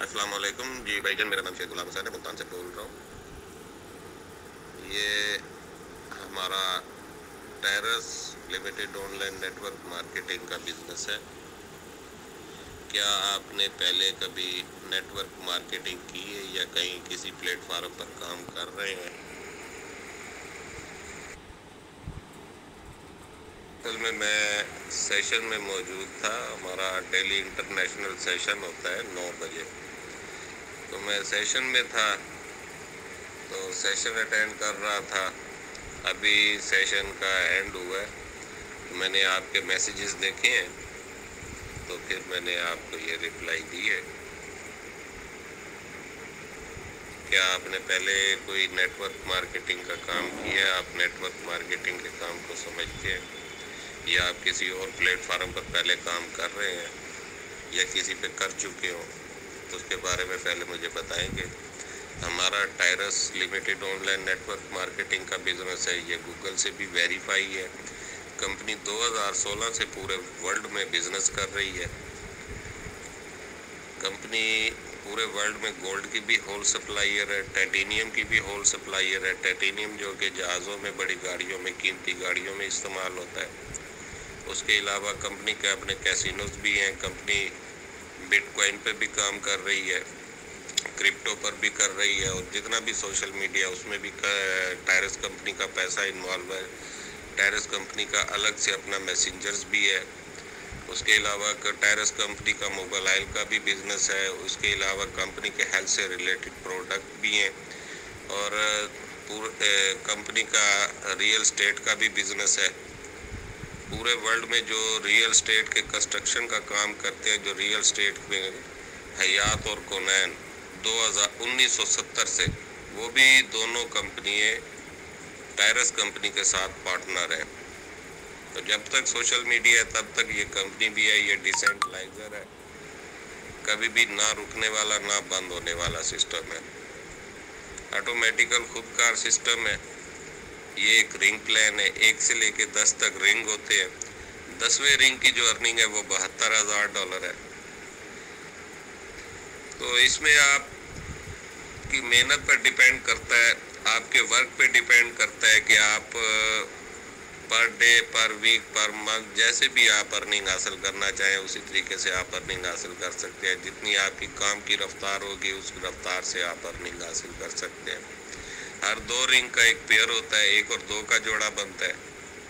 अस्सलाम वालेकुम जी भाईजान, मेरा नाम शेख गुलाम हुसैन है, मुल्तान से बोल रहा हूँ। ये हमारा टेरस लिमिटेड ऑनलाइन नेटवर्क मार्केटिंग का बिजनेस है। क्या आपने पहले कभी नेटवर्क मार्केटिंग की है या कहीं किसी प्लेटफॉर्म पर काम कर रहे हैं? असल में मैं सेशन में मौजूद था। हमारा डेली इंटरनेशनल सेशन होता है 9 बजे, तो मैं सेशन में था, तो सेशन अटेंड कर रहा था। अभी सेशन का एंड हुआ है, तो मैंने आपके मैसेजेस देखे हैं, तो फिर मैंने आपको ये रिप्लाई दी है। क्या आपने पहले कोई नेटवर्क मार्केटिंग का काम किया है? आप नेटवर्क मार्केटिंग के काम को समझते हैं, या आप किसी और प्लेटफॉर्म पर पहले काम कर रहे हैं या किसी पे कर चुके हो, तो उसके बारे में पहले मुझे बताएंगे। हमारा टायरस लिमिटेड ऑनलाइन नेटवर्क मार्केटिंग का बिजनेस है। ये गूगल से भी वेरीफाई है। कंपनी 2016 से पूरे वर्ल्ड में बिजनेस कर रही है। कंपनी पूरे वर्ल्ड में गोल्ड की भी होल सप्लायर है, टाइटेनियम की भी होल सप्लायर है। टाइटेनियम जो कि जहाज़ों में, बड़ी गाड़ियों में, कीमती गाड़ियों में इस्तेमाल होता है। उसके अलावा कंपनी के अपने कैसीनोज भी हैं। कंपनी बिटकॉइन पे भी काम कर रही है, क्रिप्टो पर भी कर रही है, और जितना भी सोशल मीडिया उसमें भी टायरस कंपनी का पैसा इन्वॉल्व है। टायरस कंपनी का अलग से अपना मैसेंजर्स भी है। उसके अलावा टायरस कंपनी का मोबाइल का भी बिजनेस है। उसके अलावा कंपनी के हेल्थ से रिलेटेड प्रोडक्ट भी हैं, और पूरे कंपनी का रियल स्टेट का भी बिजनेस है। पूरे वर्ल्ड में जो रियल स्टेट के कंस्ट्रक्शन का काम करते हैं, जो रियल स्टेट में हयात और कोनैन 1970 से, वो भी दोनों कंपनियाँ टायरस कंपनी के साथ पार्टनर है। तो जब तक सोशल मीडिया है तब तक ये कंपनी भी है। ये डिसेंट्रलाइजर है, कभी भी ना रुकने वाला ना बंद होने वाला सिस्टम है। ऑटोमेटिकल खुद कार सिस्टम है। ये एक रिंग प्लान है। 1 से लेके 10 तक रिंग होते हैं। 10वें रिंग की जो अर्निंग है वो $72,000 है। तो इसमें आप की मेहनत पर डिपेंड करता है, आपके वर्क पे डिपेंड करता है कि आप पर डे, पर वीक, पर मंथ, जैसे भी आप अर्निंग हासिल करना चाहें उसी तरीके से आप अर्निंग हासिल कर सकते हैं। जितनी आपकी काम की रफ्तार होगी उस रफ्तार से आप अर्निंग हासिल कर सकते हैं। हर 2 रिंग का एक पेयर होता है। 1 और 2 का जोड़ा बनता है,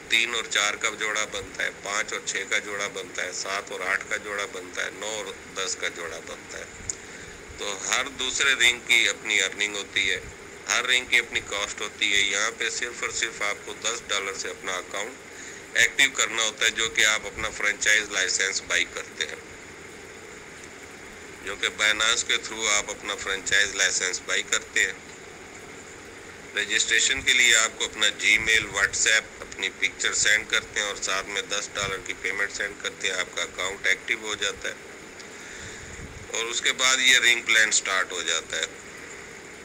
3 और 4 का जोड़ा बनता है, 5 और 6 का जोड़ा बनता है, 7 और 8 का जोड़ा बनता है, 9 और 10 का जोड़ा बनता है। तो हर दूसरे रिंग की अपनी अर्निंग होती है, हर रिंग की अपनी कॉस्ट होती है। यहाँ पे सिर्फ और सिर्फ आपको $10 से अपना अकाउंट एक्टिव करना होता है, जो कि आप अपना फ्रेंचाइज लाइसेंस बाई करते हैं, जो कि बाइनांस के थ्रू आप अपना फ्रेंचाइज लाइसेंस बाई करते हैं। रजिस्ट्रेशन के लिए आपको अपना जीमेल, व्हाट्सएप, अपनी पिक्चर सेंड करते हैं और साथ में $10 की पेमेंट सेंड करते हैं। आपका अकाउंट एक्टिव हो जाता है, और उसके बाद ये रिंग प्लान स्टार्ट हो जाता है।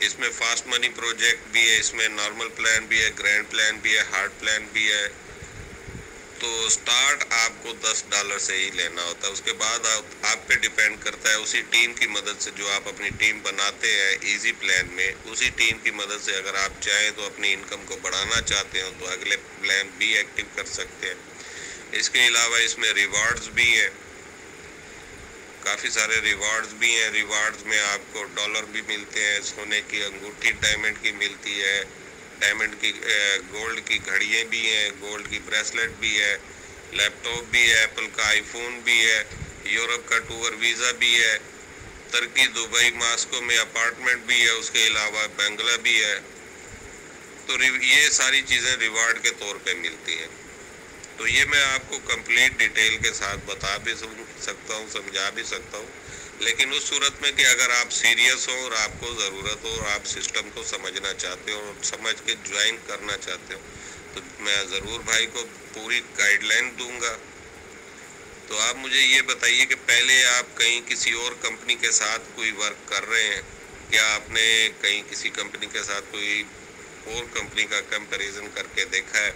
इसमें फास्ट मनी प्रोजेक्ट भी है, इसमें नॉर्मल प्लान भी है, ग्रैंड प्लान भी है, हार्ड प्लान भी है। तो स्टार्ट आपको $10 से ही लेना होता है। उसके बाद आप पे डिपेंड करता है, उसी टीम की मदद से, जो आप अपनी टीम बनाते हैं इजी प्लान में, उसी टीम की मदद से अगर आप चाहें तो अपनी इनकम को बढ़ाना चाहते हो तो अगले प्लान भी एक्टिव कर सकते हैं। इसके अलावा इसमें रिवार्ड्स भी हैं, काफ़ी सारे रिवार्ड्स भी हैं। रिवार्ड्स में आपको डॉलर भी मिलते हैं, सोने की अंगूठी डायमंड की मिलती है, डायमंड की गोल्ड की घड़ियाँ भी हैं, गोल्ड की ब्रेसलेट भी है, लैपटॉप भी है, एप्पल का आईफोन भी है, यूरोप का टूर वीज़ा भी है, तुर्की, दुबई, मॉस्को में अपार्टमेंट भी है, उसके अलावा बंगला भी है। तो ये सारी चीज़ें रिवार्ड के तौर पे मिलती हैं। तो ये मैं आपको कंप्लीट डिटेल के साथ बता भी सकता हूँ, समझा भी सकता हूँ, लेकिन उस सूरत में कि अगर आप सीरियस हो और आपको ज़रूरत हो और आप सिस्टम को समझना चाहते हो और समझ के ज्वाइन करना चाहते हो, तो मैं ज़रूर भाई को पूरी गाइडलाइन दूंगा। तो आप मुझे ये बताइए कि पहले आप कहीं किसी और कंपनी के साथ कोई वर्क कर रहे हैं? क्या आपने कहीं किसी कंपनी के साथ कोई और कंपनी का कंपैरिजन करके देखा है?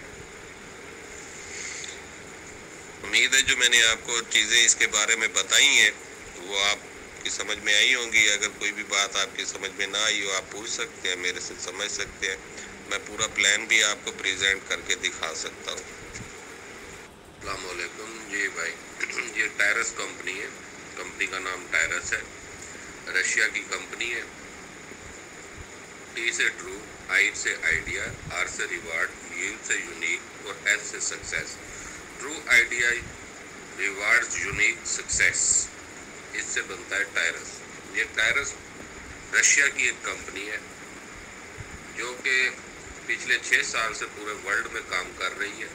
उम्मीद है जो मैंने आपको चीज़ें इसके बारे में बताई हैं वो आप کی سمجھ میں آئی ہوں گی. اگر کوئی بھی بات آپ کی سمجھ میں نہ آئی ہو آپ پوچھ سکتے ہیں میرے سے سمجھ سکتے ہیں. میں پورا پلان بھی آپ کو پریزنٹ کر کے دکھا سکتا ہوں. السلام علیکم. جی بھائی یہ ٹائرس کمپنی ہے. کمپنی کا نام ٹائرس ہے. رشیا کی کمپنی ہے. ٹی سے ٹرو، آئی سے آئیڈیا، آر سے ریوارڈ، یو سے یونیک اور ایس سے success. True idea rewards unique success, اس سے بنتا ہے ٹائرس. یہ ٹائرس رشیا کی ایک کمپنی ہے جو کہ پچھلے 6 سال سے پورے ورلڈ میں کام کر رہی ہے.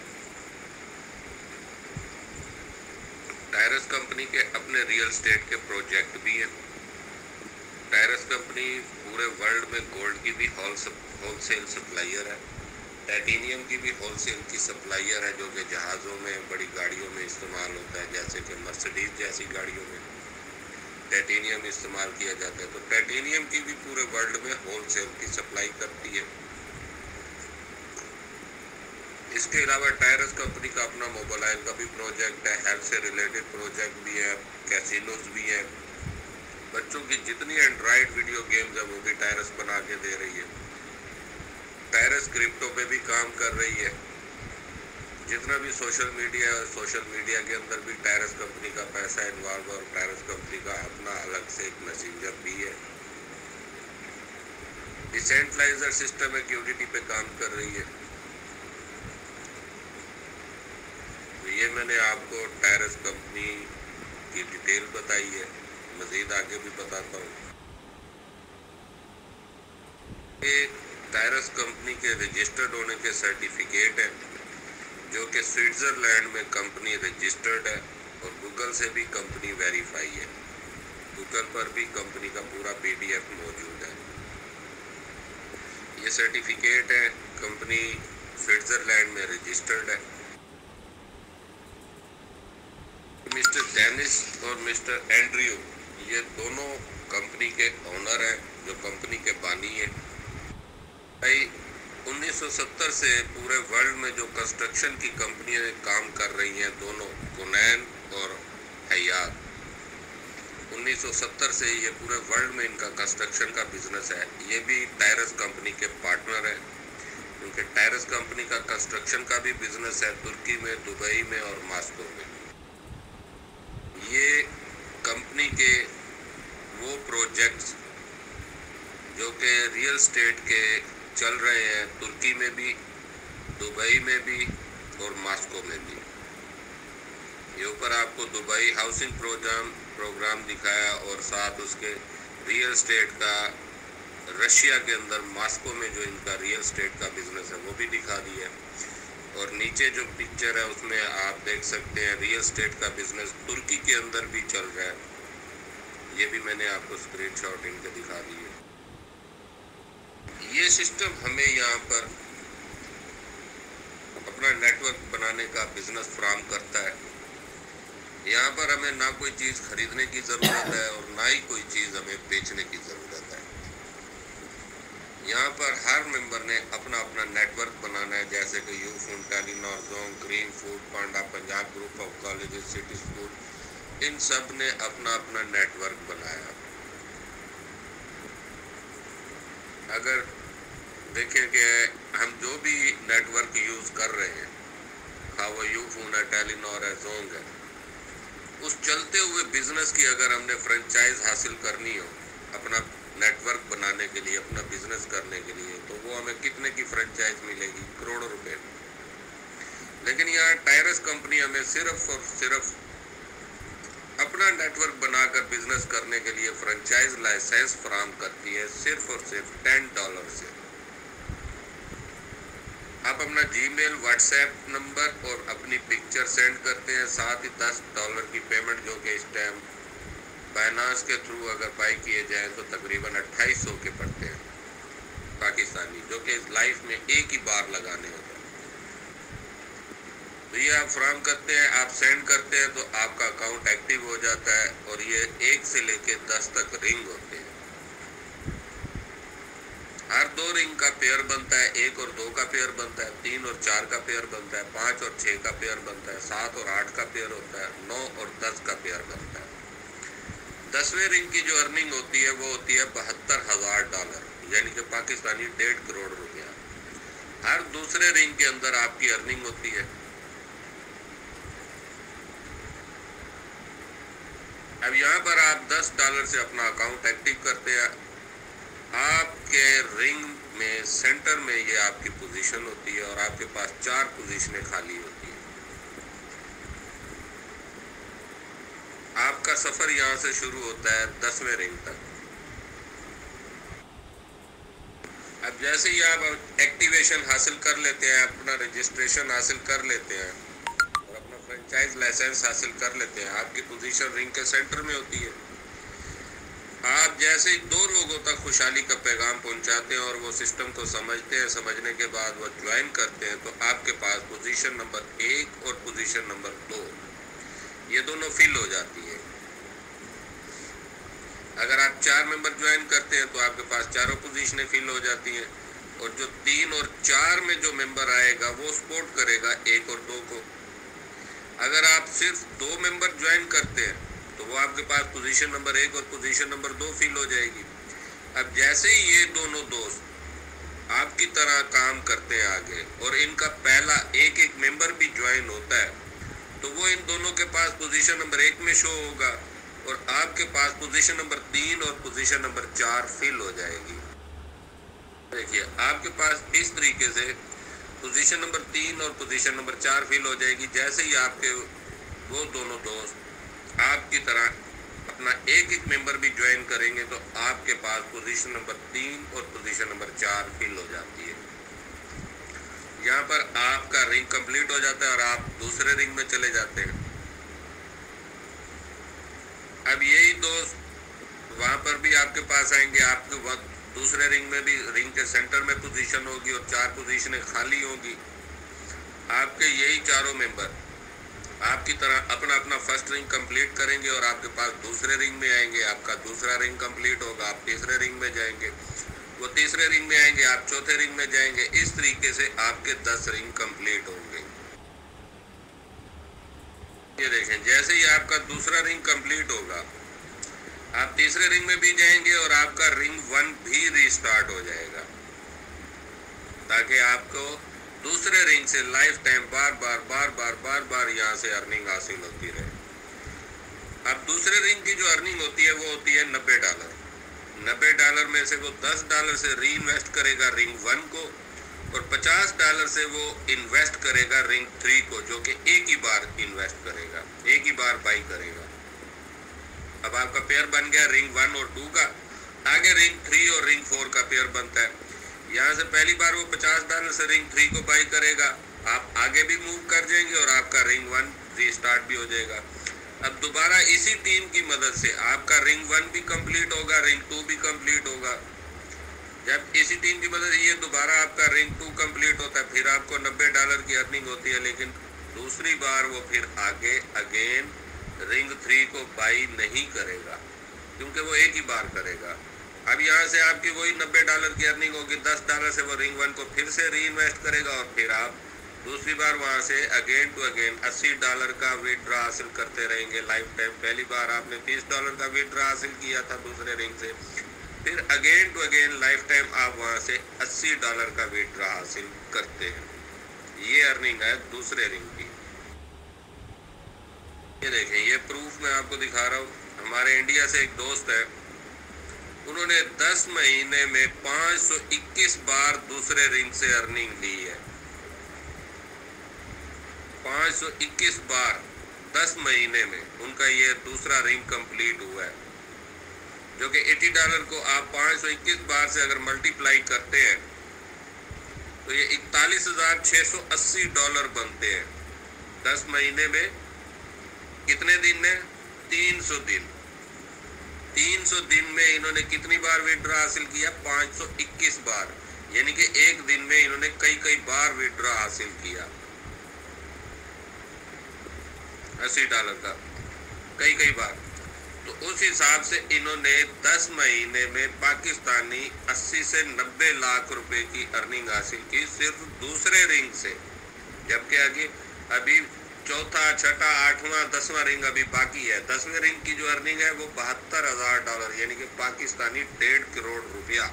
ٹائرس کمپنی کے اپنے ریئل اسٹیٹ کے پروجیکٹ بھی ہیں. ٹائرس کمپنی پورے ورلڈ میں گولڈ کی بھی ہول سیل سپلائر ہے. ٹائٹینیم کی بھی ہول سیل کی سپلائر ہے جو کہ جہازوں میں بڑی گاڑیوں میں استعمال ہوتا ہے، جیسے کہ مرسڈیز جیسی گاڑیوں میں ٹائٹینیم استعمال کیا جاتا ہے. تو ٹائٹینیم کی بھی پورے ورلڈ میں ہول سیل کی سپلائی کرتی ہے. اس کے علاوہ ٹائرس کمپنی کا اپنا موبائل کا بھی پروجیکٹ ہے، ہیلتھ سے ریلیٹڈ پروجیکٹ بھی ہے، کیسینوز بھی ہیں. بچوں کی جتنی اینڈرائڈ ویڈیو گیمز ہیں وہ بھی ٹائرس بنا کے دے رہی ہے. ٹائرس کرپٹو پہ بھی کام کر رہی ہے. جتنا بھی سوشل میڈیا ہے، سوشل میڈیا کے اندر بھی ٹائرس کمپنی کا پیسہ انوالو ہے، اور ٹائرس کمپنی کا اپنا الگ سے ایک میسنجر بھی ہے. ڈیسینٹرلائزر سسٹم ایکٹیویٹی پہ کام کر رہی ہے. یہ میں نے آپ کو ٹائرس کمپنی کی ڈیٹیل بتائی ہے. مزید آگے بھی بتاتا ہوں. یہ ٹائرس کمپنی کے رجسٹرڈ ہونے کے سرٹیفکیٹ ہیں جو کہ سوئٹزرلینڈ میں کمپنی رجسٹرڈ ہے، اور گوگل سے بھی کمپنی ویریفائی ہے. گوگل پر بھی کمپنی کا پورا PDF موجود ہے. یہ سرٹیفکیٹ ہے، کمپنی سوئٹزرلینڈ میں رجسٹرڈ ہے. مسٹر ڈینس اور مسٹر اینڈریو یہ دونوں کمپنی کے اونر ہیں، جو کمپنی کے بانی ہیں. 1970 سے پورے ورلڈ میں جو کنسٹرکشن کی کمپنیاں کام کر رہی ہیں، دونوں کونین اور حیات، 1970 سے یہ پورے ورلڈ میں ان کا کنسٹرکشن کا بزنس ہے. یہ بھی ٹائرس کمپنی کے پارٹنر ہیں، کیونکہ ٹائرس کمپنی کا کنسٹرکشن کا بھی بزنس ہے ترکی میں، دبئی میں اور ماسکو میں. یہ کمپنی کے وہ پروجیکٹس جو کہ ریئل اسٹیٹ کے چل رہے ہیں ترکی میں بھی، دبئی میں بھی اور ماسکو میں بھی. یہ اوپر آپ کو دبئی ہاؤسنگ پروگرام دکھایا، اور ساتھ اس کے ریئل اسٹیٹ کا رشیا کے اندر ماسکو میں جو ان کا ریئل اسٹیٹ کا بزنس ہے وہ بھی دکھا دیا. اور نیچے جو پکچر ہے اس میں آپ دیکھ سکتے ہیں ریئل اسٹیٹ کا بزنس ترکی کے اندر بھی چل رہا ہے. یہ بھی میں نے آپ کو اسکرین شاٹ ان کے دکھا دیے. یہ سسٹم ہمیں یہاں پر اپنا نیٹ ورک بنانے کا بزنس فراہم کرتا ہے. یہاں پر ہمیں نہ کوئی چیز خریدنے کی ضرورت ہے اور نہ ہی کوئی چیز ہمیں بیچنے کی ضرورت ہے. یہاں پر ہر ممبر نے اپنا اپنا نیٹ ورک بنانا ہے، جیسے کہ you phone, Telenor, Zong, green food panda, Punjab group of colleges, city school, ان سب نے اپنا اپنا نیٹ ورک بنایا. اگر دیکھیں کہ ہم جو بھی نیٹ ورک یوز کر رہے ہیں، خواہ وہ یو فون ہے، ٹیلی نار ہے، زونگ ہے، اس چلتے ہوئے بزنس کی اگر ہم نے فرنچائز حاصل کرنی ہو اپنا نیٹ ورک بنانے کے لیے، اپنا بزنس کرنے کے لیے، تو وہ ہمیں کتنے کی فرنچائز ملے گی؟ کروڑوں روپے. لیکن یہاں ٹائرس کمپنی ہمیں صرف اور صرف اپنا نیٹ ورک بنا کر بزنس کرنے کے لیے فرنچائز لائسنس فراہم کرتی ہے، صرف اور صرف $10 سے. آپ اپنا جی میل، واٹس ایپ نمبر اور اپنی پکچر سینڈ کرتے ہیں، ساتھ ہی $10 کی پیمنٹ، جو کہ اس ٹائم بائنانس کے تھرو اگر بائی کیے جائیں تو تقریباً 2800 کے پڑتے ہیں پاکستانی، جو کہ اس لائف میں ایک ہی بار لگانے ہوتے ہیں. تو یہ آپ فراہم کرتے ہیں، آپ سینڈ کرتے ہیں تو آپ کا اکاؤنٹ ایکٹیو ہو جاتا ہے. اور یہ 1 سے لے کے 10 تک رنگ ہوتے ہیں. ہر 2 رنگ کا پیئر بنتا ہے، 1 اور 2 کا پیئر بنتا ہے، 3 اور 4 کا پیئر بنتا ہے، 5 اور 6 کا پیئر بنتا ہے، 7 اور 8 کا پیئر ہوتا ہے، 9 اور 10 کا پیئر بنتا ہے. 10वें रिंग की जो अर्निंग होती है वो होती है $72,000, यानी कि पाकिस्तानी 1.5 करोड़ रुपया। हर दूसरे रिंग के अंदर आपकी अर्निंग होती है। अब यहाँ पर आप $10 से अपना अकाउंट एक्टिव करते हैं। आपके रिंग में सेंटर में ये आपकी पोजीशन होती है और आपके पास 4 पोजीशनें खाली होती हैं। आपका सफर यहाँ से शुरू होता है 10वें रिंग तक। अब जैसे ही आप एक्टिवेशन हासिल कर लेते हैं, अपना रजिस्ट्रेशन हासिल कर लेते हैं और अपना फ्रेंचाइज लाइसेंस हासिल कर लेते हैं, आपकी पोजीशन रिंग के सेंटर में होती है। आप जैसे ही 2 लोगों तक खुशहाली का पैगाम पहुंचाते हैं और वो सिस्टम को समझते हैं, समझने के बाद वो ज्वाइन करते हैं, तो आपके पास पोजीशन नंबर 1 और पोजीशन नंबर 2 ये दोनों फिल हो जाती है। अगर आप 4 मेंबर ज्वाइन करते हैं तो आपके पास चारों पोजीशनें फिल हो जाती हैं और जो 3 और 4 में जो मेंबर आएगा वो सपोर्ट करेगा 1 और 2 को। अगर आप सिर्फ 2 मेंबर ज्वाइन करते हैं तो वो आपके पास पोजीशन नंबर 1 और पोजीशन नंबर 2 फिल हो जाएगी। अब जैसे ही ये दोनों दोस्त आपकी तरह काम करते हैं आगे और इनका पहला एक मेंबर भी ज्वाइन होता है तो वो इन दोनों के पास पोजीशन नंबर 1 में शो होगा और आपके पास पोजीशन नंबर 3 और पोजीशन नंबर 4 फिल हो जाएगी। देखिए आपके पास इस तरीके से पोजीशन नंबर 3 और पोजीशन नंबर 4 फिल हो जाएगी। जैसे ही आपके वो दोनों दोस्त आपकी तरह अपना एक मेंबर भी ज्वाइन करेंगे तो आपके पास पोजीशन नंबर 3 और पोजीशन नंबर 4 फिल हो जाती है। यहाँ पर आपका रिंग कंप्लीट हो जाता है और आप दूसरे रिंग में चले जाते हैं। अब यही दोस्त वहाँ पर भी आपके पास आएंगे, आपके वक्त दूसरे रिंग में भी रिंग के सेंटर में पोजीशन होगी और 4 पोजीशनें खाली होंगी। आपके यही चारों मेंबर आपकी तरह अपना अपना फर्स्ट रिंग कंप्लीट करेंगे और आपके पास दूसरे रिंग में आएंगे। आपका दूसरा रिंग कंप्लीट होगा, आप तीसरे रिंग में जाएंगे, वो तीसरे रिंग में आएंगे, आप चौथे रिंग में जाएंगे। इस तरीके से आपके 10 रिंग कंप्लीट होंगे। ये देखें, जैसे ही आपका दूसरा रिंग कंप्लीट होगा आप तीसरे रिंग में भी जाएंगे और आपका रिंग 1 भी रीस्टार्ट हो जाएगा ताकि आपको दूसरे रिंग से लाइफ टाइम बार बार यहाँ से अर्निंग हासिल होती रहे। अब दूसरे रिंग की जो अर्निंग होती है वो होती है $90। $90 में से वो $10 से री इन्वेस्ट करेगा रिंग 1 को और $50 से वो इन्वेस्ट करेगा रिंग 3 को, जो कि एक ही बार इन्वेस्ट करेगा, एक ही बार बाई करेगा। अब आपका पेयर बन गया रिंग 1 और 2 का। आगे रिंग 3 और रिंग 4 का पेयर बनता है। यहाँ से पहली बार वो $50 से रिंग 3 को बाई करेगा, आप आगे भी मूव कर जाएंगे और आपका रिंग 1 रीस्टार्ट भी हो जाएगा। अब दोबारा इसी टीम की मदद से आपका रिंग 1 भी कंप्लीट होगा, रिंग 2 भी कंप्लीट होगा। जब इसी टीम की मदद से ये दोबारा आपका रिंग 2 कंप्लीट होता है, फिर आपको $90 की अर्निंग होती है। लेकिन दूसरी बार वो फिर आगे अगेन रिंग 3 को बाई नहीं करेगा क्योंकि वो एक ही बार करेगा। अब यहाँ से आपकी वही $90 की अर्निंग होगी। $10 से वो रिंग 1 को फिर से री इन्वेस्ट करेगा और फिर आप दूसरी बार वहाँ से अगेन टू अगेन $80 का विड्रॉ हासिल करते रहेंगे लाइफ टाइम। पहली बार आपने $30 का विड्रॉ हासिल किया था दूसरे रिंग से, फिर again to again lifetime आप वहाँ से $80 का विड्रॉ हासिल करते हैं। ये अर्निंग है दूसरे रिंग की। ये देखें, ये प्रूफ मैं आपको दिखा रहा हूँ। हमारे इंडिया से एक दोस्त है, उन्होंने 10 महीने में 521 बार दूसरे रिंग से अर्निंग ली है। 521 बार 10 महीने में उनका ये दूसरा रिंग कंप्लीट हुआ है, जो कि $80 को आप 521 बार से अगर मल्टीप्लाई करते हैं तो ये $41,680 बनते हैं। 10 महीने में कितने दिन में? 300 दिन। 300 दिन में इन्होंने कितनी बार विड्रॉ हासिल किया? 521 बार। यानी कि एक दिन में इन्होंने कई बार विड्रॉ हासिल किया $80 का, कई बार। तो उस हिसाब से इन्होंने 10 महीने में पाकिस्तानी 80 से 90 लाख रुपए की अर्निंग हासिल की सिर्फ दूसरे रिंग से। जबकि आगे अभी चौथा, छठा, आठवां, 10वां रिंग अभी बाकी है। 10वें रिंग की जो अर्निंग है वो $72,000 यानी कि पाकिस्तानी 1.5 करोड़ रुपया।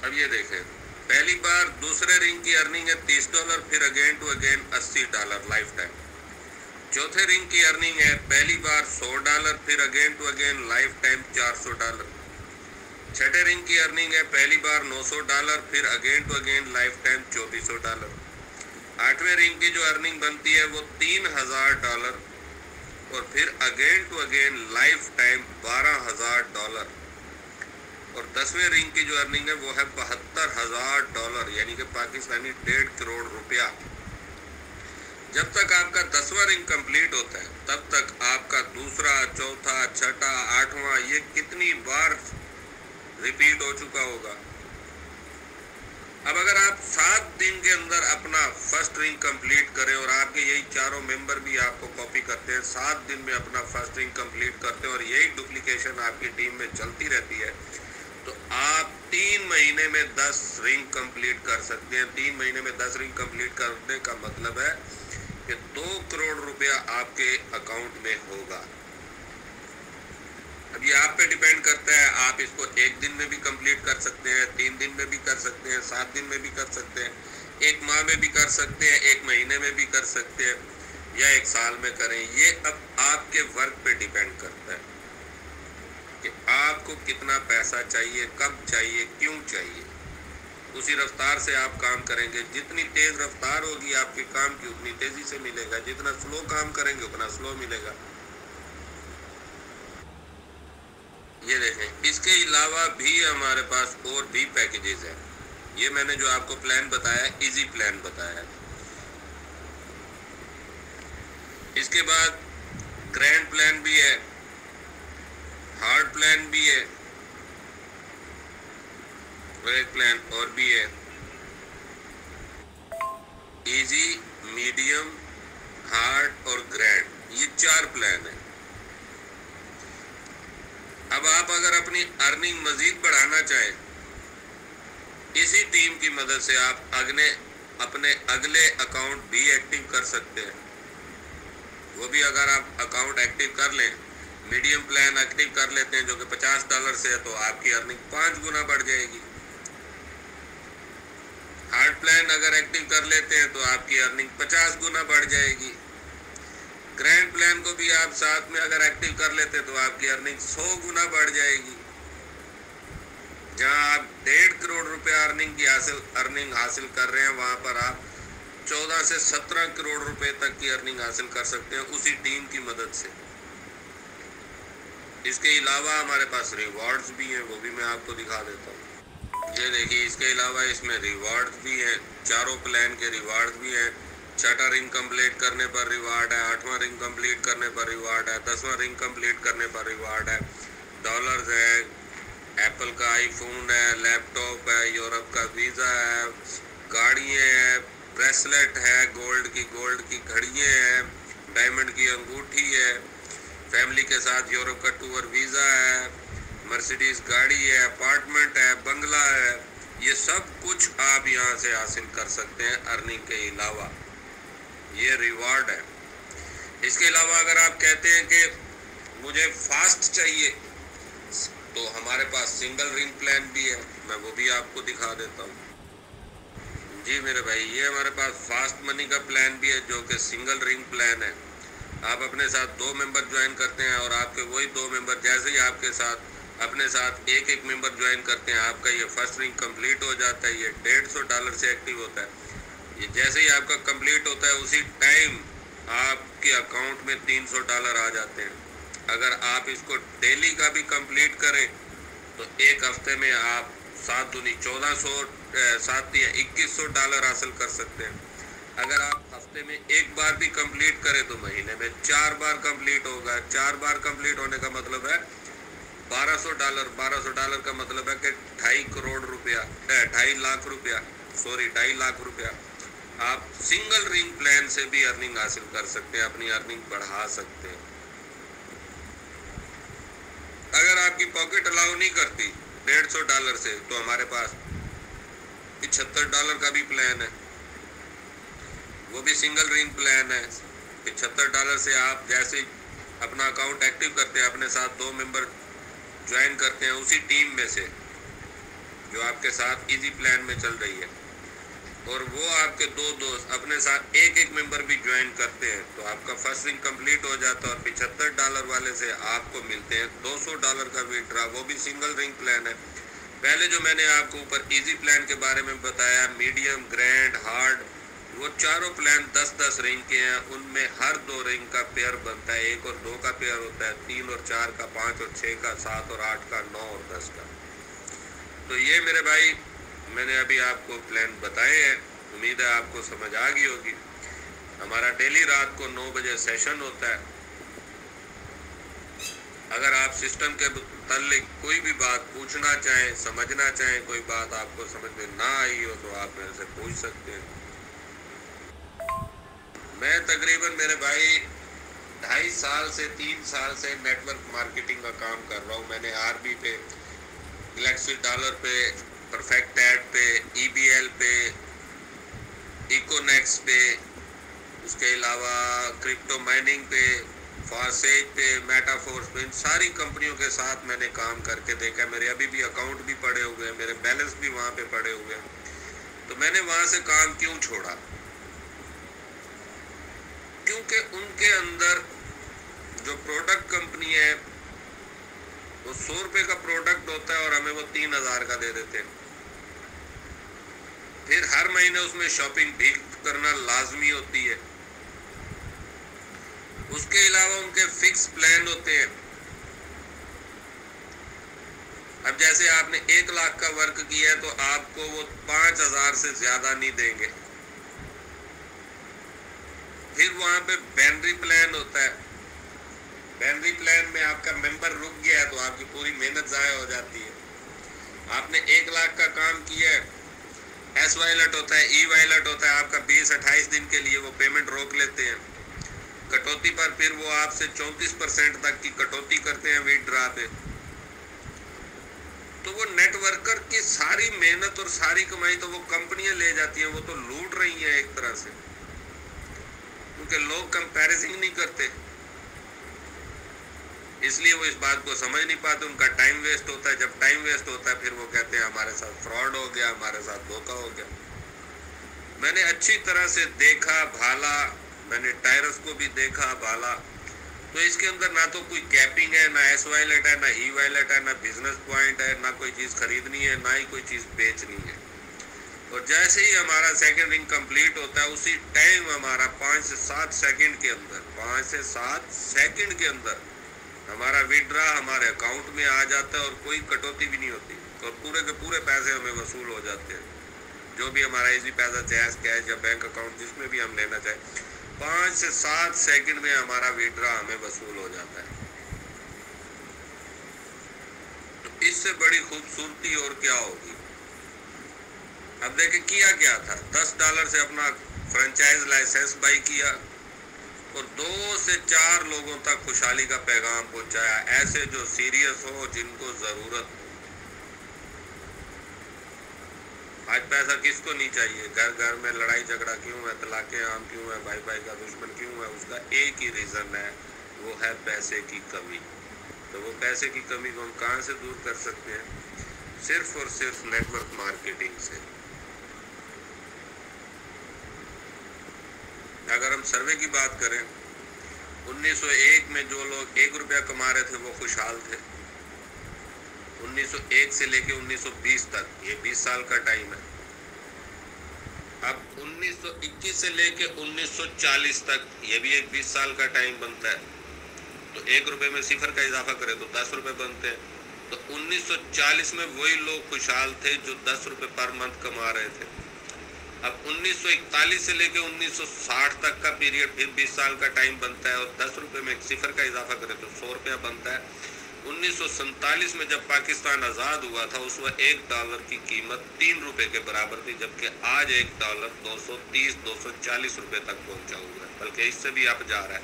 अब ये देखें, पहली बार दूसरे रिंग की अर्निंग है $30, फिर again to again $80 lifetime. चौथे रिंग की अर्निंग है पहली बार $100, फिर again to again lifetime $400। छठे रिंग की अर्निंग है पहली बार $900, फिर again to again lifetime $2400। आठवें रिंग की जो अर्निंग बनती है वो $3000 और फिर again to again lifetime $12,000। और 10वें रिंग की जो अर्निंग है वो है $72,000 यानी कि पाकिस्तानी 1.5 करोड़ रुपया। जब तक आपका 10वां रिंग कंप्लीट होता है तब तक आपका दूसरा, चौथा, छठा, आठवां ये कितनी बार रिपीट हो चुका होगा। अब अगर आप 7 दिन के अंदर अपना फर्स्ट रिंग कंप्लीट करें और आपके यही चारों मेंबर भी आपको कॉपी करते हैं, 7 दिन में अपना फर्स्ट रिंग कंप्लीट करते हैं और यही डुप्लीकेशन आपकी टीम में चलती रहती है, तो आप 3 महीने में 10 रिंग कंप्लीट कर सकते हैं। 3 महीने में 10 रिंग कंप्लीट करने का मतलब है कि 2 करोड़ रुपया आपके अकाउंट में होगा। अब ये आप पे डिपेंड करता है, आप इसको 1 दिन में भी कंप्लीट कर सकते हैं, 3 दिन में भी कर सकते हैं, 7 दिन में भी कर सकते हैं, 1 माह में भी कर सकते हैं, 1 महीने में भी कर सकते हैं या 1 साल में करें। ये अब आपके वर्क पे डिपेंड करता है कि आपको कितना पैसा चाहिए, कब चाहिए, क्यों चाहिए। उसी रफ्तार से आप काम करेंगे। जितनी तेज रफ्तार होगी आपके काम की उतनी तेजी से मिलेगा, जितना स्लो काम करेंगे उतना स्लो मिलेगा। ये देखें, इसके अलावा भी हमारे पास और भी पैकेजेस हैं। ये मैंने जो आपको प्लान बताया, इजी प्लान बताया है। इसके बाद ग्रैंड प्लान भी है, हार्ड प्लान भी है और एक प्लान और भी है, इजी, मीडियम, हार्ड और ग्रैंड। ये 4 प्लान है। अब आप अगर अपनी अर्निंग मजीद बढ़ाना चाहें, इसी टीम की मदद से आप अपने अगले अकाउंट भी एक्टिव कर सकते हैं। वो भी अगर आप अकाउंट एक्टिव कर लें, मीडियम प्लान एक्टिव कर लेते हैं जो कि $50 से है, तो आपकी अर्निंग 5 गुना बढ़ जाएगी। हार्ड प्लान अगर एक्टिव कर लेते हैं तो आपकी अर्निंग 50 गुना बढ़ जाएगी। ग्रैंड प्लान को भी आप साथ में अगर एक्टिव कर लेते हैं तो आपकी अर्निंग 100 गुना बढ़ जाएगी। जहां आप 1.5 करोड़ रुपया अर्निंग हासिल कर रहे हैं, वहां पर आप 14 से 17 करोड़ रुपए तक की अर्निंग हासिल कर सकते हैं उसी टीम की मदद से। इसके अलावा हमारे पास रिवॉर्ड्स भी हैं, वो भी मैं आपको दिखा देता हूँ। ये देखिए, इसके अलावा इसमें रिवॉर्ड्स भी हैं, चारों प्लान के रिवॉर्ड्स भी हैं। छठा रिंग कंप्लीट करने पर रिवार्ड है, 8वां रिंग कंप्लीट करने पर रिवार्ड है, 10वां रिंग कंप्लीट करने पर रिवार्ड है, डॉलर्स है, एप्पल का आईफोन है, लैपटॉप है, यूरोप का वीज़ा है, गाड़ियाँ हैं, ब्रेसलेट है, गोल्ड की घड़ियाँ हैं, डायमंड की अंगूठी है, फैमिली के साथ यूरोप का टूर वीज़ा है, मर्सिडीज गाड़ी है, अपार्टमेंट है, बंगला है। ये सब कुछ आप यहाँ से हासिल कर सकते हैं अर्निंग के अलावा। ये रिवार्ड है। इसके अलावा अगर आप कहते हैं कि मुझे फास्ट चाहिए, तो हमारे पास सिंगल रिंग प्लान भी है, मैं वो भी आपको दिखा देता हूँ। जी मेरे भाई, ये हमारे पास फास्ट मनी का प्लान भी है जो कि सिंगल रिंग प्लान है। आप अपने साथ 2 मेंबर ज्वाइन करते हैं और आपके वही 2 मेंबर जैसे ही आपके साथ अपने साथ एक मेंबर ज्वाइन करते हैं, आपका ये फर्स्ट रिंग कंप्लीट हो जाता है। ये $150 से एक्टिव होता है। ये जैसे ही आपका कंप्लीट होता है उसी टाइम आपके अकाउंट में $300 आ जाते हैं। अगर आप इसको डेली का भी कंप्लीट करें तो एक हफ्ते में आप 7 दूनी 1400, 7 या $2100 हासिल कर सकते हैं। अगर आप हफ्ते में एक बार भी कंप्लीट करें तो महीने में 4 बार कंप्लीट होगा। 4 बार कंप्लीट होने का मतलब है $1200। $1200 का मतलब है कि 2.5 लाख रुपया आप सिंगल रिंग प्लान से भी अर्निंग हासिल कर सकते हैं, अपनी अर्निंग बढ़ा सकते हैं। अगर आपकी पॉकेट अलाउ नहीं करती $150 से, तो हमारे पास $75 का भी प्लान है। وہ بھی سنگل رنگ پلان ہے. $75 سے آپ جیسے اپنا اکاؤنٹ ایکٹیو کرتے ہیں، اپنے ساتھ 2 ممبر جوائن کرتے ہیں اسی ٹیم میں سے جو آپ کے ساتھ ایزی پلان میں چل رہی ہے، اور وہ آپ کے 2 دوست اپنے ساتھ ایک ممبر بھی جوائن کرتے ہیں، تو آپ کا فرسٹ رنگ کمپلیٹ ہو جاتا ہے. اور $75 والے سے آپ کو ملتے ہیں $200 کا وِڈرا. وہ بھی سنگل رنگ پلان ہے. پہلے جو میں نے آپ کو اوپر ایزی پلان کے بارے میں بتایا، میڈیم، گرینڈ، ہارڈ، وہ چاروں پلان 10-10 رنگ کے ہیں. ان میں ہر 2 رنگ کا پیئر بنتا ہے. 1 اور 2 کا پیئر ہوتا ہے، 3 اور 4 کا، 5 اور 6 کا، 7 اور 8 کا، 9 اور 10 کا. تو یہ میرے بھائی میں نے ابھی آپ کو پلان بتائے ہیں. امید ہے آپ کو سمجھ آ گئی ہوگی. ہمارا ڈیلی رات کو 9 بجے سیشن ہوتا ہے. اگر آپ سسٹم کے متعلق کوئی بھی بات پوچھنا چاہیں، سمجھنا چاہیں، کوئی بات آپ کو سمجھ میں نہ آئی ہو تو آپ میرے سے پوچھ سکتے ہیں. میں تقریباً میرے بھائی 2.5 سال سے 3 سال سے نیٹ ورک مارکیٹنگ کا کام کر رہا ہوں. میں نے RB پہ، گلیکسی ڈالر پہ، پرفیکٹ ایڈ پہ، EBL پہ، ایکونیکس پہ، اس کے علاوہ کرپٹو مائننگ پہ، فاسیج پہ، میٹا فورس پہ، ان ساری کمپنیوں کے ساتھ میں نے کام کر کے دیکھا. میرے ابھی بھی اکاؤنٹ بھی پڑے ہوئے ہیں، میرے بیلنس بھی وہاں پہ پڑے ہوئے ہیں. تو میں نے وہاں سے کام کیوں چھوڑا؟ کیونکہ ان کے اندر جو پروڈکٹ کمپنی ہے وہ $100 کا پروڈکٹ ہوتا ہے اور ہمیں وہ 3000 کا دے دیتے ہیں. پھر ہر مہینے اس میں شاپنگ بھی کرنا لازمی ہوتی ہے. اس کے علاوہ ان کے فکس پلان ہوتے ہیں. اب جیسے آپ نے 1 لاکھ کا ورک کیا ہے تو آپ کو وہ 5000 سے زیادہ نہیں دیں گے. پھر وہاں پہ بینری پلان ہوتا ہے. بینری پلان میں آپ کا ممبر رک گیا ہے تو آپ کی پوری محنت ضائع ہو جاتی ہے. آپ نے 1 لاکھ کا کام کیا ہے، ایس وائلٹ ہوتا ہے، ای وائلٹ ہوتا ہے، آپ کا 20-28 دن کے لیے وہ پیمنٹ روک لیتے ہیں. کٹوتی پر پھر وہ آپ سے 34% تک کی کٹوتی کرتے ہیں وِڈرا پہ. تو وہ نیٹ ورکر کی ساری محنت اور ساری کمائی تو وہ کمپنیاں لے جاتی ہیں. وہ تو لوٹ رہی ہیں ایک طرح سے، کیونکہ لوگ کمپیریزن نہیں کرتے، اس لیے وہ اس بات کو سمجھ نہیں پاتے. ان کا ٹائم ویسٹ ہوتا ہے. جب ٹائم ویسٹ ہوتا ہے پھر وہ کہتے ہیں ہمارے ساتھ فراڈ ہو گیا، ہمارے ساتھ دھوکہ ہو گیا. میں نے اچھی طرح سے دیکھا بھالا، میں نے ٹائرس کو بھی دیکھا بھالا. تو اس کے اندر نہ تو کوئی کیپنگ ہے، نہ ایس وائلٹ ہے، نہ ای وائلٹ ہے، نہ بزنس پوائنٹ ہے، نہ کوئی چیز خریدنی ہے، نہ ہی کوئی چیز بیچنی ہے. اور جیسے ہی ہمارا سیکنڈ رنگ کمپلیٹ ہوتا ہے اسی ٹائم ہمارا 5 سے 7 سیکنڈ کے اندر ہمارا وِڈرا ہمارے اکاؤنٹ میں آ جاتا ہے اور کوئی کٹوتی بھی نہیں ہوتی، اور پورے کے پورے پیسے ہمیں وصول ہو جاتے ہیں. جو بھی ہمارا ایزی پیسہ، جیز کیش یا بینک اکاؤنٹ جس میں بھی ہم لینا چاہیں، 5 سے 7 سیکنڈ میں ہمارا وِڈرا ہمیں وصول ہو جاتا ہے. تو اس سے بڑی خوبصورتی اور کیا ہوگی؟ اب دیکھیں کیا کیا تھا. $10 سے اپنا فرنچائز لائسنس بائی کیا اور 2 سے 4 لوگوں تک خوشحالی کا پیغام پہنچایا، ایسے جو سیریس ہو، جن کو ضرورت ہو. آج پیسہ کس کو نہیں چاہیے؟ گھر گھر میں لڑائی جھگڑا کیوں ہے؟ طلاقیں عام کیوں ہے؟ بھائی بھائی کا دشمن کیوں ہے؟ اس کا ایک ہی ریزن ہے، وہ ہے پیسے کی کمی. تو وہ پیسے کی کمی کو ہم کہاں سے دور کر سکتے ہیں؟ صرف اور صرف نیٹ ورک مارکیٹنگ سے. اگر ہم سروے کی بات کریں، 1901 میں جو لوگ $1 کما رہے تھے وہ خوشحال تھے. 1901 سے لے کے 1920 تک، یہ 20 سال کا ٹائم ہے. اب 1921 سے لے کے 1940 تک، یہ بھی ایک 20 سال کا ٹائم بنتا ہے. تو $1 میں صفر کا اضافہ کرے تو $10 بنتے ہیں. تو 1940 میں وہی لوگ خوشحال تھے جو $10 پر منتھ کما رہے تھے. اب 1941 سے لے کے 1960 تک کا پیریڈ پھر 20 سال کا ٹائم بنتا ہے، اور $10 میں صفر کا اضافہ کرے تو $100 بنتا ہے. 1947 میں جب پاکستان آزاد ہوا تھا اس وقت $1 کی قیمت $3 کے برابر تھی، جبکہ آج $1 $230-240 تک پہنچا ہوا ہے، بلکہ اس سے بھی اب جا رہا ہے.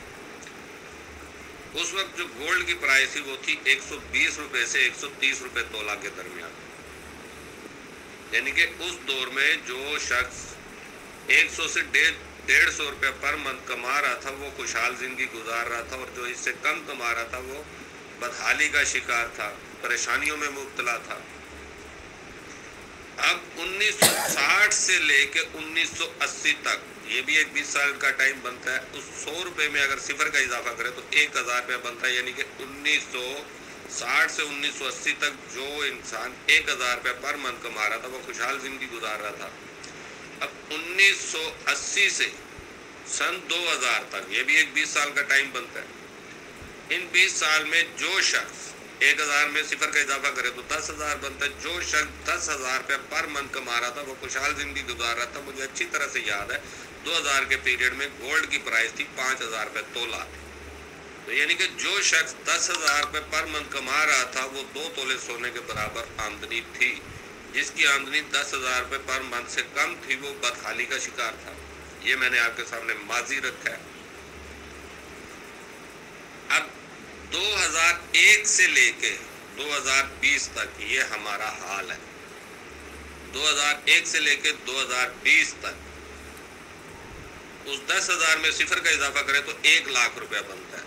اس وقت جو گولڈ کی پرائس تھی وہ تھی $120 سے $130 تولہ کے درمیان. یعنی کہ اس دور میں جو شخص 100 سے 150 پر منتھ کما رہا تھا وہ خوشحال زندگی گزار رہا تھا، اور جو اس سے کم کما رہا تھا وہ بدحالی کا شکار تھا، پریشانیوں میں مبتلا تھا۔ اب 1960 سے لے کے 1980 تک، یہ بھی ایک 20 سال کا ٹائم بنتا ہے، اس 100 روپے میں اگر صفر کا اضافہ کرے تو 1000 روپے بنتا ہے، یعنی کہ 1960 سے 1980 تک جو انسان 1000 روپے پر منتھ کما رہا تھا وہ خوشحال زندگی گزار رہا تھا۔ اب 1980 سے سن 2000 تک، یہ بھی ایک 20 سال کا ٹائم بنتا ہے، ان 20 سال میں جو شخص 1000 میں صفر کا اضافہ کرے تو 10,000 بنتا ہے، جو شخص 10,000 روپے پر منتھ کما رہا تھا وہ خوشحال زندگی گزار رہا تھا۔ مجھے اچھی طرح سے یاد ہے 2000 کے پیریڈ میں گولڈ کی پرائس تھی 5,000 روپے تولہ، تو یعنی کہ جو شخص 10,000 روپے پر منتھ کما رہا تھا وہ 2 تولے سونے کے برابر آمدنی تھی۔ جس کی آمدنی 10,000 روپے پر منتھ سے کم تھی وہ بدحالی کا شکار تھا۔ یہ میں نے آپ کے سامنے ماضی رکھا ہے۔ اب 2001 سے لے کے 2020 تک یہ ہمارا حال ہے۔ 2001 سے لے کے 2020 تک اس 10,000 میں صفر کا اضافہ کرے تو 1,00,000 روپے بنتا ہے۔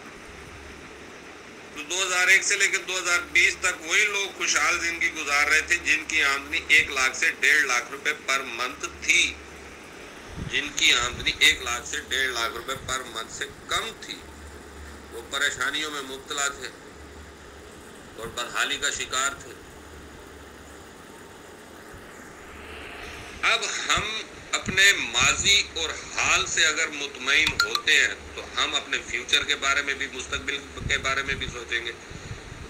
تو 2001 سے لے کے 2020 تک وہی لوگ خوشحال زندگی گزار رہے تھے جن کی آمدنی 1,00,000 سے 1,50,000 روپے پر منتھ تھی، جن کی آمدنی 1,00,000 سے 1,50,000 روپے پر منتھ سے کم تھی۔ وہ پریشانیوں میں مبتلا تھے اور بدحالی کا شکار تھے۔ اب ہم اپنے ماضی اور حال سے اگر مطمئن ہوتے ہیں تو ہم اپنے فیوچر کے بارے میں بھی، مستقبل کے بارے میں بھی سوچیں گے۔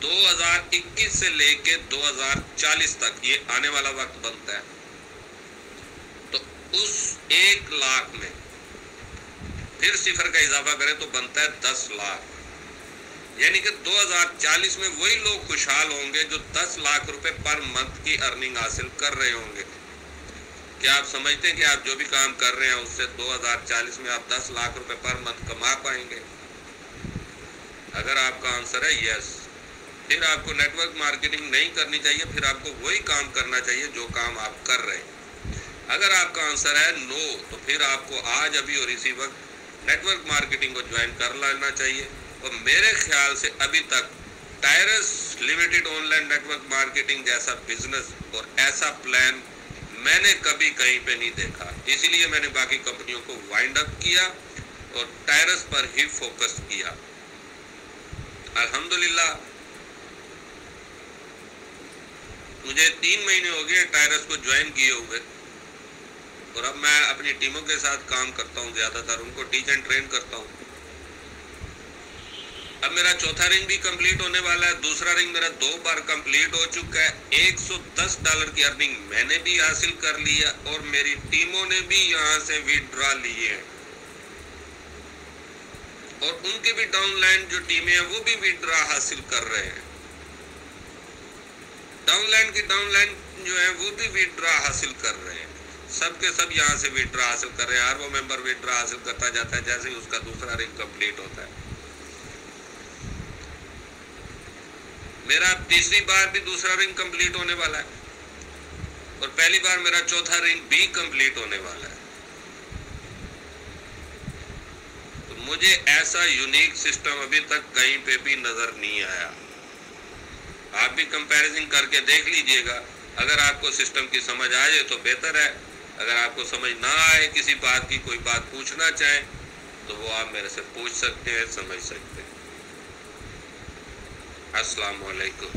2021 سے لے کے 2040 تک یہ آنے والا وقت بنتا ہے، تو اس 1,00,000 میں پھر صفر کا اضافہ کریں تو بنتا ہے 10,00,000، یعنی کہ 2040 میں وہی لوگ خوشحال ہوں گے جو 10,00,000 روپے پر منتھ کی ارننگ حاصل کر رہے ہوں گے۔ کیا آپ سمجھتے ہیں کہ آپ جو بھی کام کر رہے ہیں اس سے 2040 میں آپ 10,00,000 روپے پر منتھ کما پائیں گے؟ اگر آپ کا آنسر ہے یس، پھر آپ کو نیٹ ورک مارکیٹنگ نہیں کرنی چاہیے، پھر آپ کو وہی کام کرنا چاہیے جو کام آپ کر رہے ہیں۔ اگر آپ کا آنسر ہے نو تو پھر آپ کو آج ابھی اور اسی وقت نیٹ ورک مارکیٹنگ کو جوائن کر لینا چاہیے۔ اور میرے خیال سے ابھی تک ٹائرس limited online network marketing جیسا بزنس اور ایسا پلان میں نے کبھی کہیں پہ نہیں دیکھا، اسی لیے میں نے باقی کمپنیوں کو وائنڈ اپ کیا اور ٹائرس پر ہی فوکس کیا۔ الحمدللہ مجھے 3 مہینے ہو گئے ٹائرس کو جوائن کیے ہوئے، اور اب میں اپنی ٹیموں کے ساتھ کام کرتا ہوں، زیادہ تر ان کو ٹیچ اینڈ ٹرین کرتا ہوں۔ اب میرا چوتھا رنگ بھی کمپلیٹ ہونے والا ہے، دوسرا رنگ میرا 2 بار کمپلیٹ ہو چکا ہے۔ $110 کی ارننگ میں نے بھی حاصل کر لیا اور میری ٹیموں نے بھی یہاں سے وِڈرا لیے ہیں، اور ان کے بھی ڈاؤن لائن جو ٹیمیں ہیں وہ بھی وِڈرا حاصل کر رہے ہیں۔ ڈاؤن لائن کی ڈاؤن لائن جو ہے وہ بھی وِڈرا حاصل کر رہے ہیں، سب کے سب یہاں سے وِڈرا حاصل کر رہے ہیں۔ ہر وہ ممبر وِڈرا حاصل کرتا جاتا ہے جیسے ہی اس کا دوسرا رنگ کمپلیٹ ہوتا ہے۔ میرا اب تیسری بار بھی دوسرا رنگ کمپلیٹ ہونے والا ہے، اور پہلی بار میرا چوتھا رنگ بھی کمپلیٹ ہونے والا ہے۔ تو مجھے ایسا یونیک سسٹم ابھی تک کہیں پہ بھی نظر نہیں آیا۔ آپ بھی کمپیریزن کر کے دیکھ لیجئے گا، اگر آپ کو سسٹم کی سمجھ آ جائے تو بہتر ہے، اگر آپ کو سمجھ نہ آئے، کسی بات کی کوئی بات پوچھنا چاہیں تو وہ آپ میرے سے پوچھ سکتے ہیں، سمجھ سکتے ہیں۔ السلام علیکم۔